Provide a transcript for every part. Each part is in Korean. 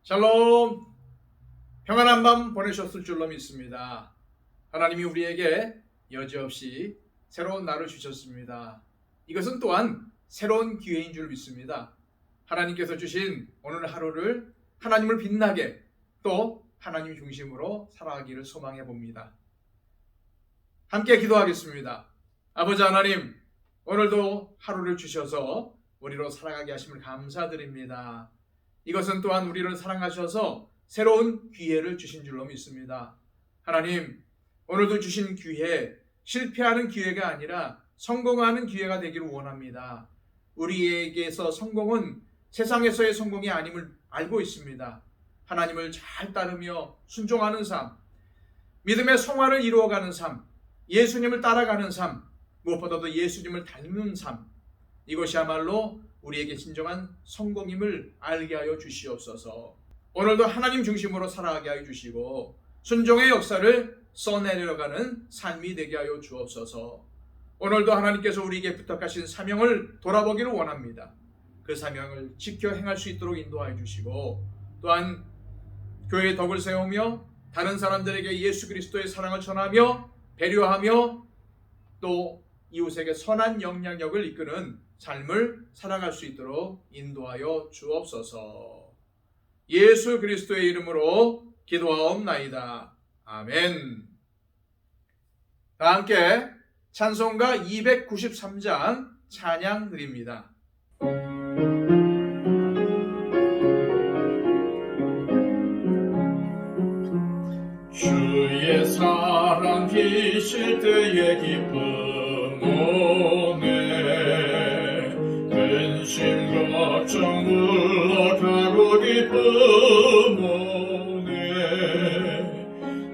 샬롬, 평안한 밤 보내셨을 줄로 믿습니다. 하나님이 우리에게 여지없이 새로운 날을 주셨습니다. 이것은 또한 새로운 기회인 줄 믿습니다. 하나님께서 주신 오늘 하루를 하나님을 빛나게 또 하나님 중심으로 살아가기를 소망해 봅니다. 함께 기도하겠습니다. 아버지 하나님, 오늘도 하루를 주셔서 우리로 살아가게 하심을 감사드립니다. 이것은 또한 우리를 사랑하셔서 새로운 기회를 주신 줄로 믿습니다. 하나님, 오늘도 주신 기회, 실패하는 기회가 아니라 성공하는 기회가 되기를 원합니다. 우리에게서 성공은 세상에서의 성공이 아님을 알고 있습니다. 하나님을 잘 따르며 순종하는 삶, 믿음의 성화를 이루어가는 삶, 예수님을 따라가는 삶, 무엇보다도 예수님을 닮는 삶, 이것이야말로 우리에게 진정한 성공임을 알게 하여 주시옵소서. 오늘도 하나님 중심으로 살아가게 하여 주시고 순종의 역사를 써내려가는 삶이 되게 하여 주옵소서. 오늘도 하나님께서 우리에게 부탁하신 사명을 돌아보기를 원합니다. 그 사명을 지켜 행할 수 있도록 인도하여 주시고 또한 교회의 덕을 세우며 다른 사람들에게 예수 그리스도의 사랑을 전하며 배려하며 또 이웃에게 선한 영향력을 이끄는 삶을 살아갈 수 있도록 인도하여 주옵소서. 예수 그리스도의 이름으로 기도하옵나이다. 아멘. 다 함께 찬송가 293장 찬양 드립니다. 주의 사랑 비칠 때의 기쁨 오네 근심 걱정 물러가고 기쁨 오네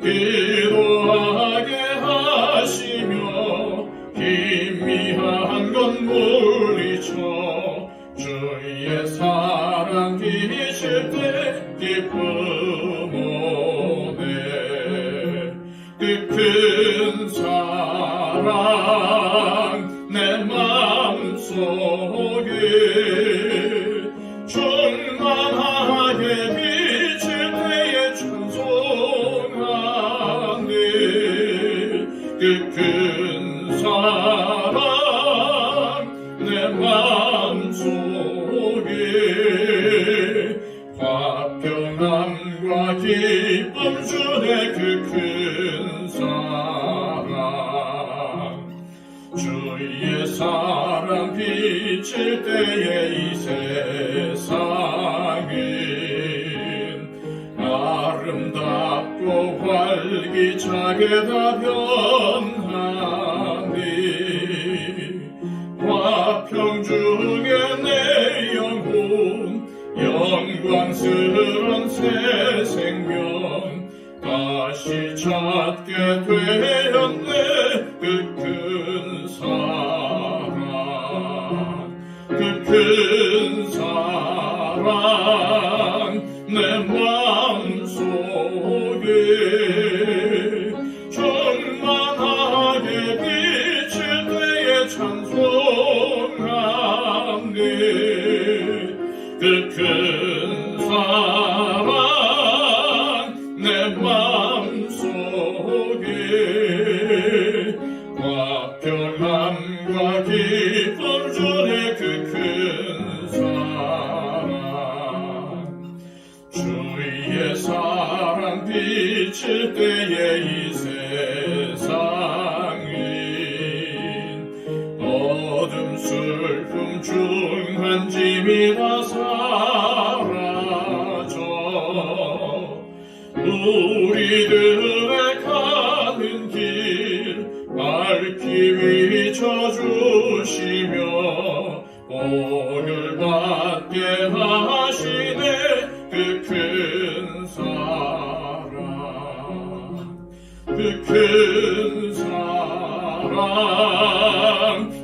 기도하게 하시며 희미한 건 물리쳐 주의 사랑 비칠 때 기쁨 오네 그 큰 사랑 내 마음속에 충만하게 비칠 때에 찬송하네 그 큰 사랑 내 마음속에 화평함과 기쁨 주네 그 큰 사랑 주의 사랑 비칠 때에 이 세상은 아름답고 활기차게 다 변하니 화평 중에 내 영혼 영광스런 새 생명 다시 찾게 되었네 그 큰 사랑 그 큰 사랑 내 마음속에 충만하게 비칠 때에 찬송하네 그 큰 사랑 내 마음속에 화평함과 기쁨 주네 그 큰 사랑 주의 사랑 비칠 때에 이 세상은 어둠 슬픔 중한 짐이 다 사라져 우리들의 가는 길 밝히 비춰주시며 오늘받게 하시네 그 큰 사랑 그 큰 사랑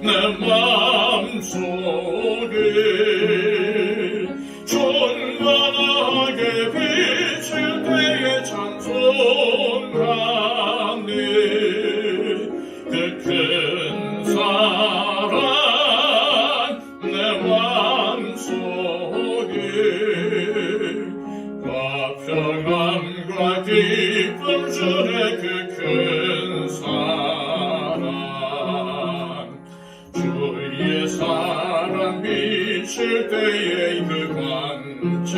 내 마음속에 충만하게 비칠 때에 찬송하네 그 큰 사랑 내 마음속에 비칠 때의 그 광채가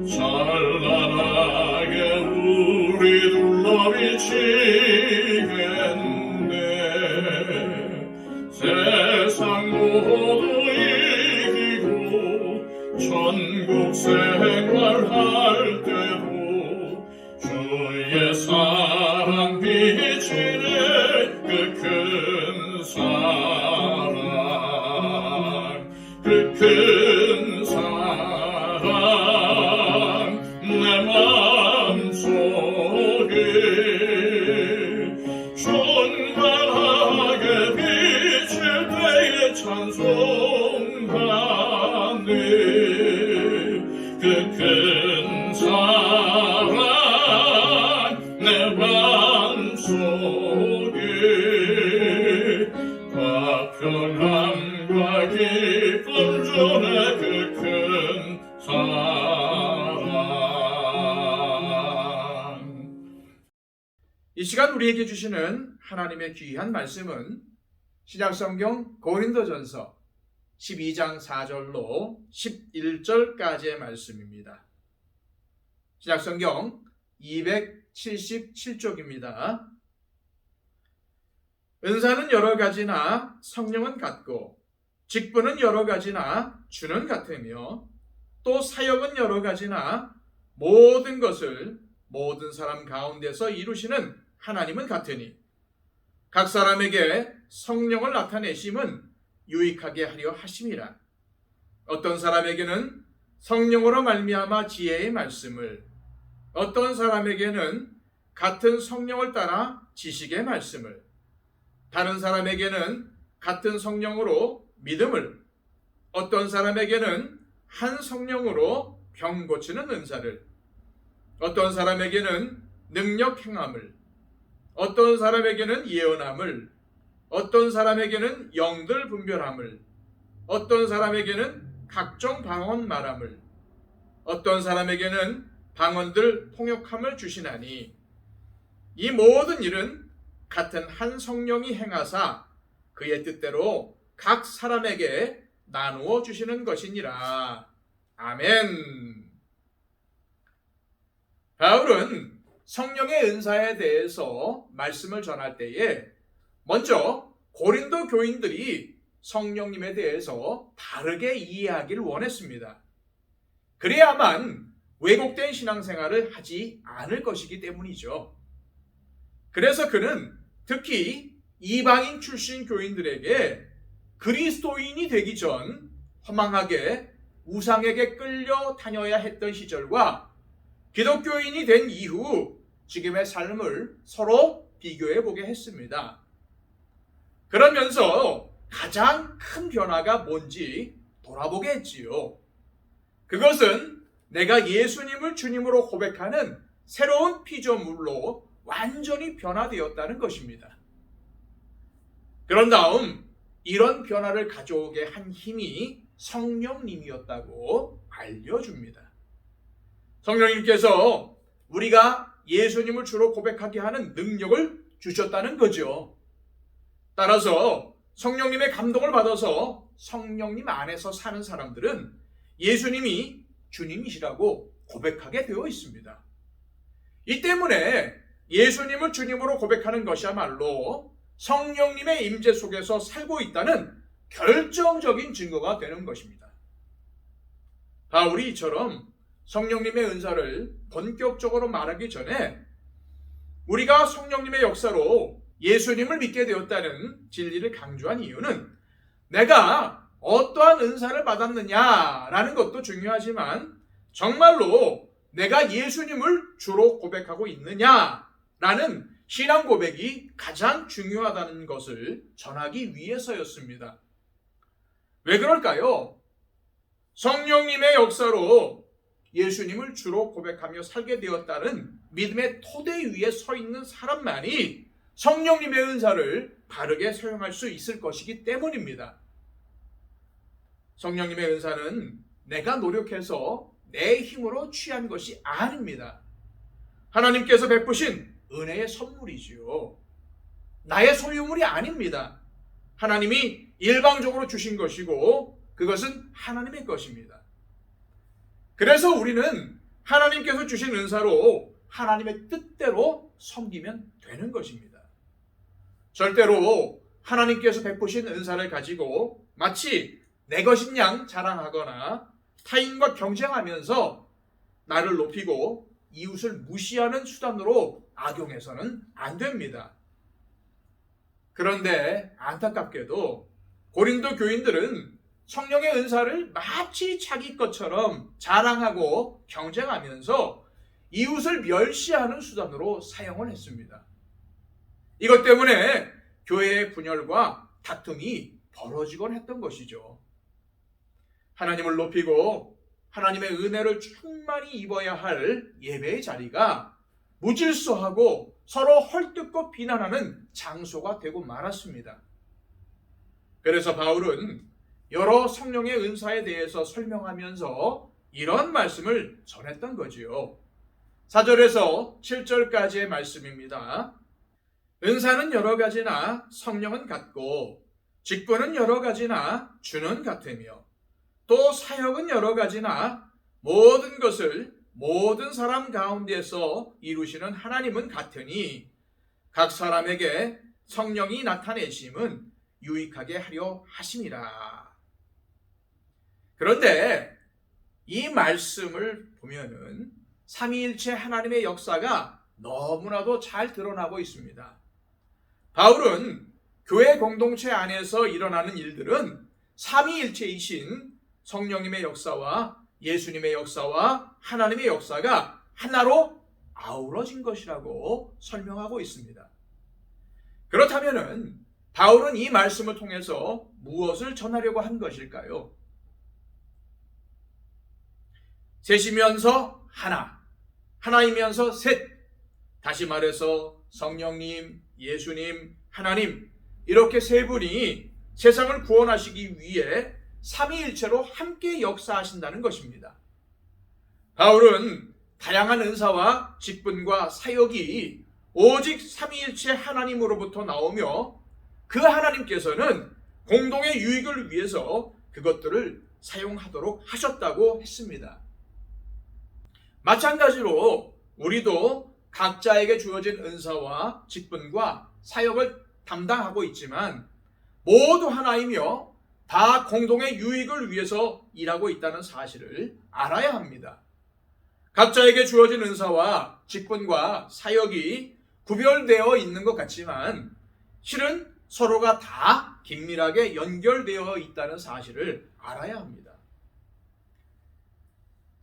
찬란하게 우리 둘러 비치겠네. 세상 모두 이기고 천국 생활할 때도 주의 사랑 비치네. 그 큰 사랑, 그 큰 사랑 내 마음속에 충만하게 비칠 때에 찬송하네. 그 큰 사랑 내 마음속에 화평함과 기쁨 주네. 그 큰 사랑. 이 시간 우리에게 주시는 하나님의 귀한 말씀은 신약성경 고린도전서 12장 4절로 11절까지의 말씀입니다. 신약성경 277쪽입니다. 은사는 여러 가지나 성령은 같고 직분은 여러 가지나 주는 같으며 또 사역은 여러 가지나 모든 것을 모든 사람 가운데서 이루시는 하나님은 같으니 각 사람에게 성령을 나타내심은 유익하게 하려 하심이라. 어떤 사람에게는 성령으로 말미암아 지혜의 말씀을, 어떤 사람에게는 같은 성령을 따라 지식의 말씀을, 다른 사람에게는 같은 성령으로 믿음을, 어떤 사람에게는 한 성령으로 병 고치는 은사를, 어떤 사람에게는 능력 행함을, 어떤 사람에게는 예언함을, 어떤 사람에게는 영들 분별함을, 어떤 사람에게는 각종 방언 말함을, 어떤 사람에게는 방언들 통역함을 주시나니 이 모든 일은 같은 한 성령이 행하사 그의 뜻대로 각 사람에게 나누어 주시는 것이니라. 아멘. 바울은 성령의 은사에 대해서 말씀을 전할 때에 먼저 고린도 교인들이 성령님에 대해서 바르게 이해하기를 원했습니다. 그래야만 왜곡된 신앙생활을 하지 않을 것이기 때문이죠. 그래서 그는 특히 이방인 출신 교인들에게 그리스도인이 되기 전 허망하게 우상에게 끌려 다녀야 했던 시절과 기독교인이 된 이후 지금의 삶을 서로 비교해 보게 했습니다. 그러면서 가장 큰 변화가 뭔지 돌아보게 했지요. 그것은 내가 예수님을 주님으로 고백하는 새로운 피조물로 완전히 변화되었다는 것입니다. 그런 다음 이런 변화를 가져오게 한 힘이 성령님이었다고 알려줍니다. 성령님께서 우리가 예수님을 주로 고백하게 하는 능력을 주셨다는 거죠. 따라서 성령님의 감동을 받아서 성령님 안에서 사는 사람들은 예수님이 주님이시라고 고백하게 되어 있습니다. 이 때문에 예수님을 주님으로 고백하는 것이야말로 성령님의 임재 속에서 살고 있다는 결정적인 증거가 되는 것입니다. 바울이 이처럼 성령님의 은사를 본격적으로 말하기 전에 우리가 성령님의 역사로 예수님을 믿게 되었다는 진리를 강조한 이유는 내가 어떠한 은사를 받았느냐라는 것도 중요하지만 정말로 내가 예수님을 주로 고백하고 있느냐라는 신앙 고백이 가장 중요하다는 것을 전하기 위해서였습니다. 왜 그럴까요? 성령님의 역사로 예수님을 주로 고백하며 살게 되었다는 믿음의 토대 위에 서 있는 사람만이 성령님의 은사를 바르게 사용할 수 있을 것이기 때문입니다. 성령님의 은사는 내가 노력해서 내 힘으로 취한 것이 아닙니다. 하나님께서 베푸신 은혜의 선물이지요. 나의 소유물이 아닙니다. 하나님이 일방적으로 주신 것이고 그것은 하나님의 것입니다. 그래서 우리는 하나님께서 주신 은사로 하나님의 뜻대로 섬기면 되는 것입니다. 절대로 하나님께서 베푸신 은사를 가지고 마치 내 것인 양 자랑하거나 타인과 경쟁하면서 나를 높이고 이웃을 무시하는 수단으로 악용해서는 안 됩니다. 그런데 안타깝게도 고린도 교인들은 성령의 은사를 마치 자기 것처럼 자랑하고 경쟁하면서 이웃을 멸시하는 수단으로 사용을 했습니다. 이것 때문에 교회의 분열과 다툼이 벌어지곤 했던 것이죠. 하나님을 높이고 하나님의 은혜를 충만히 입어야 할 예배의 자리가 무질서하고 서로 헐뜯고 비난하는 장소가 되고 말았습니다. 그래서 바울은 여러 성령의 은사에 대해서 설명하면서 이런 말씀을 전했던 거지요. 4절에서 7절까지의 말씀입니다. 은사는 여러 가지나 성령은 같고 직분은 여러 가지나 주는 같으며 또 사역은 여러 가지나 모든 것을 모든 사람 가운데서 이루시는 하나님은 같으니 각 사람에게 성령이 나타내심은 유익하게 하려 하심이라. 그런데 이 말씀을 보면은 삼위일체 하나님의 역사가 너무나도 잘 드러나고 있습니다. 바울은 교회 공동체 안에서 일어나는 일들은 삼위일체이신 성령님의 역사와 예수님의 역사와 하나님의 역사가 하나로 아우러진 것이라고 설명하고 있습니다. 그렇다면 바울은 이 말씀을 통해서 무엇을 전하려고 한 것일까요? 셋이면서 하나, 하나이면서 셋. 다시 말해서 성령님, 예수님, 하나님 이렇게 세 분이 세상을 구원하시기 위해 삼위일체로 함께 역사하신다는 것입니다. 바울은 다양한 은사와 직분과 사역이 오직 삼위일체 하나님으로부터 나오며 그 하나님께서는 공동의 유익을 위해서 그것들을 사용하도록 하셨다고 했습니다. 마찬가지로 우리도 각자에게 주어진 은사와 직분과 사역을 담당하고 있지만 모두 하나이며 다 공동의 유익을 위해서 일하고 있다는 사실을 알아야 합니다. 각자에게 주어진 은사와 직분과 사역이 구별되어 있는 것 같지만 실은 서로가 다 긴밀하게 연결되어 있다는 사실을 알아야 합니다.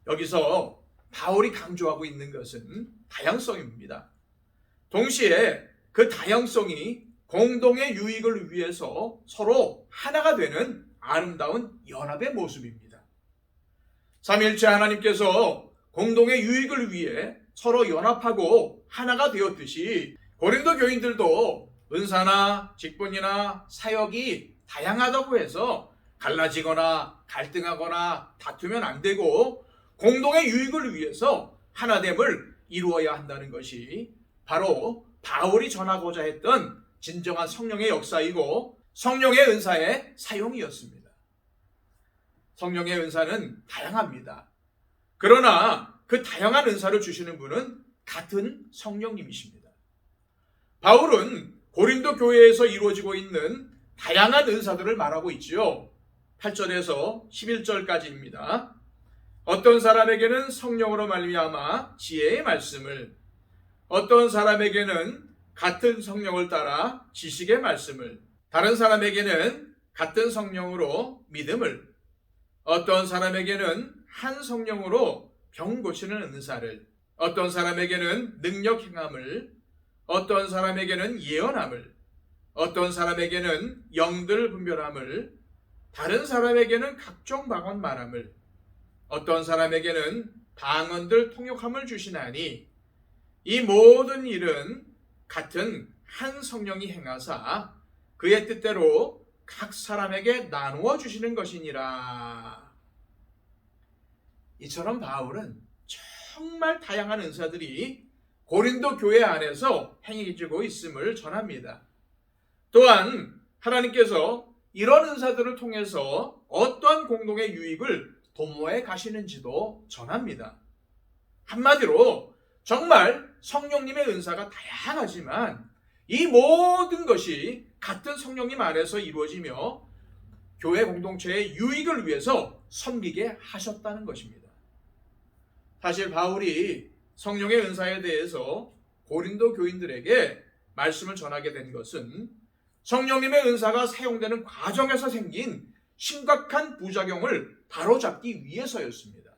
여기서 바울이 강조하고 있는 것은 다양성입니다. 동시에 그 다양성이 공동의 유익을 위해서 서로 하나가 되는 아름다운 연합의 모습입니다. 삼위일체 하나님께서 공동의 유익을 위해 서로 연합하고 하나가 되었듯이 고린도 교인들도 은사나 직분이나 사역이 다양하다고 해서 갈라지거나 갈등하거나 다투면 안 되고 공동의 유익을 위해서 하나됨을 이루어야 한다는 것이 바로 바울이 전하고자 했던 진정한 성령의 역사이고 성령의 은사의 사용이었습니다. 성령의 은사는 다양합니다. 그러나 그 다양한 은사를 주시는 분은 같은 성령님이십니다. 바울은 고린도 교회에서 이루어지고 있는 다양한 은사들을 말하고 있지요. 8절에서 11절까지입니다. 어떤 사람에게는 성령으로 말미암아 지혜의 말씀을, 어떤 사람에게는 같은 성령을 따라 지식의 말씀을, 다른 사람에게는 같은 성령으로 믿음을, 어떤 사람에게는 한 성령으로 병 고치는 은사를, 어떤 사람에게는 능력 행함을, 어떤 사람에게는 예언함을, 어떤 사람에게는 영들 분별함을, 다른 사람에게는 각종 방언 말함을, 어떤 사람에게는 방언들 통역함을 주시나니 이 모든 일은 같은 한 성령이 행하사 그의 뜻대로 각 사람에게 나누어 주시는 것이니라. 이처럼 바울은 정말 다양한 은사들이 고린도 교회 안에서 행해지고 있음을 전합니다. 또한 하나님께서 이런 은사들을 통해서 어떠한 공동의 유익을 도모해 가시는지도 전합니다. 한마디로 정말 성령님의 은사가 다양하지만 이 모든 것이 같은 성령님 안에서 이루어지며 교회 공동체의 유익을 위해서 섬기게 하셨다는 것입니다. 사실 바울이 성령의 은사에 대해서 고린도 교인들에게 말씀을 전하게 된 것은 성령님의 은사가 사용되는 과정에서 생긴 심각한 부작용을 바로잡기 위해서였습니다.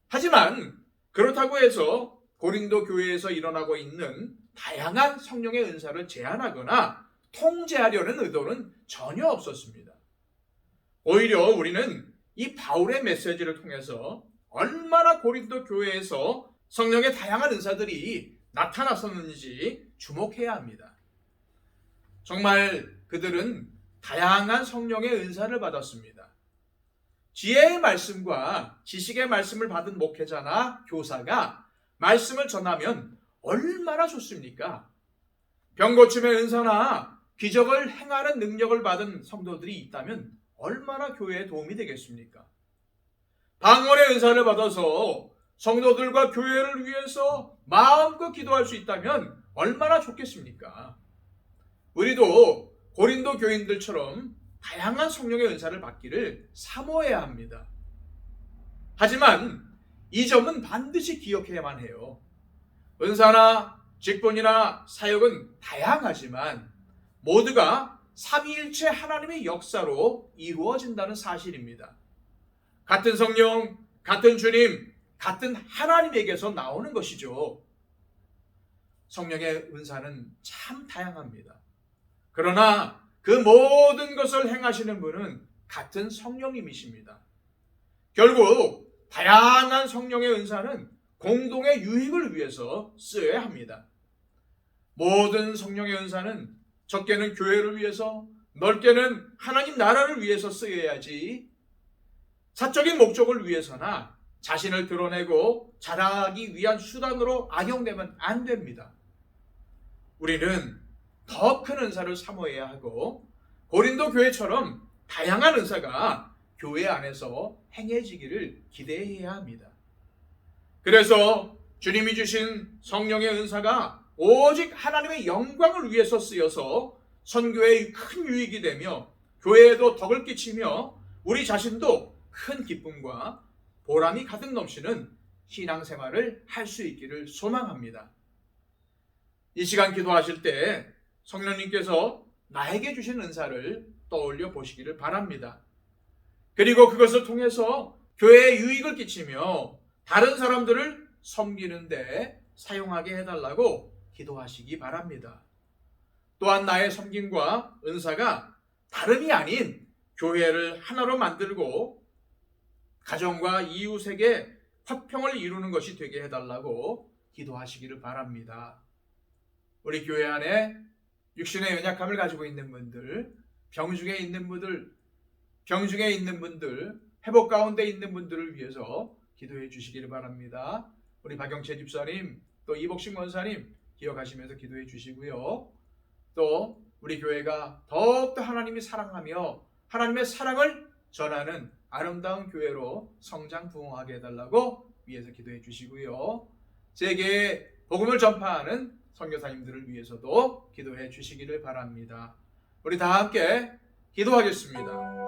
하지만 그렇다고 해서 고린도 교회에서 일어나고 있는 다양한 성령의 은사를 제한하거나 통제하려는 의도는 전혀 없었습니다. 오히려 우리는 이 바울의 메시지를 통해서 얼마나 고린도 교회에서 성령의 다양한 은사들이 나타났었는지 주목해야 합니다. 정말 그들은 다양한 성령의 은사를 받았습니다. 지혜의 말씀과 지식의 말씀을 받은 목회자나 교사가 말씀을 전하면 얼마나 좋습니까? 병고침의 은사나 기적을 행하는 능력을 받은 성도들이 있다면 얼마나 교회에 도움이 되겠습니까? 방언의 은사를 받아서 성도들과 교회를 위해서 마음껏 기도할 수 있다면 얼마나 좋겠습니까? 우리도 고린도 교인들처럼 다양한 성령의 은사를 받기를 사모해야 합니다. 하지만 이 점은 반드시 기억해야만 해요. 은사나 직분이나 사역은 다양하지만 모두가 삼위일체 하나님의 역사로 이루어진다는 사실입니다. 같은 성령, 같은 주님, 같은 하나님에게서 나오는 것이죠. 성령의 은사는 참 다양합니다. 그러나 그 모든 것을 행하시는 분은 같은 성령님이십니다. 결국 다양한 성령의 은사는 공동의 유익을 위해서 쓰여야 합니다. 모든 성령의 은사는 적게는 교회를 위해서, 넓게는 하나님 나라를 위해서 쓰여야지 사적인 목적을 위해서나 자신을 드러내고 자랑하기 위한 수단으로 악용되면 안 됩니다. 우리는 더 큰 은사를 사모해야 하고 고린도 교회처럼 다양한 은사가 교회 안에서 행해지기를 기대해야 합니다. 그래서 주님이 주신 성령의 은사가 오직 하나님의 영광을 위해서 쓰여서 선교에 큰 유익이 되며 교회에도 덕을 끼치며 우리 자신도 큰 기쁨과 보람이 가득 넘치는 신앙생활을 할 수 있기를 소망합니다. 이 시간 기도하실 때 성령님께서 나에게 주신 은사를 떠올려 보시기를 바랍니다. 그리고 그것을 통해서 교회에 유익을 끼치며 다른 사람들을 섬기는 데 사용하게 해달라고 기도하시기 바랍니다. 또한 나의 섬김과 은사가 다름이 아닌 교회를 하나로 만들고 가정과 이웃에게 화평을 이루는 것이 되게 해달라고 기도하시기를 바랍니다. 우리 교회 안에 육신의 연약함을 가지고 있는 분들, 병중에 있는 분들, 회복 가운데 있는 분들을 위해서 기도해 주시기를 바랍니다. 우리 박영채 집사님, 또 이복신 권사님 기억하시면서 기도해 주시고요. 또 우리 교회가 더욱더 하나님이 사랑하며 하나님의 사랑을 전하는 아름다운 교회로 성장 부흥하게 해달라고 위해서 기도해 주시고요. 세계에 복음을 전파하는 선교사님들을 위해서도 기도해 주시기를 바랍니다. 우리 다 함께 기도하겠습니다.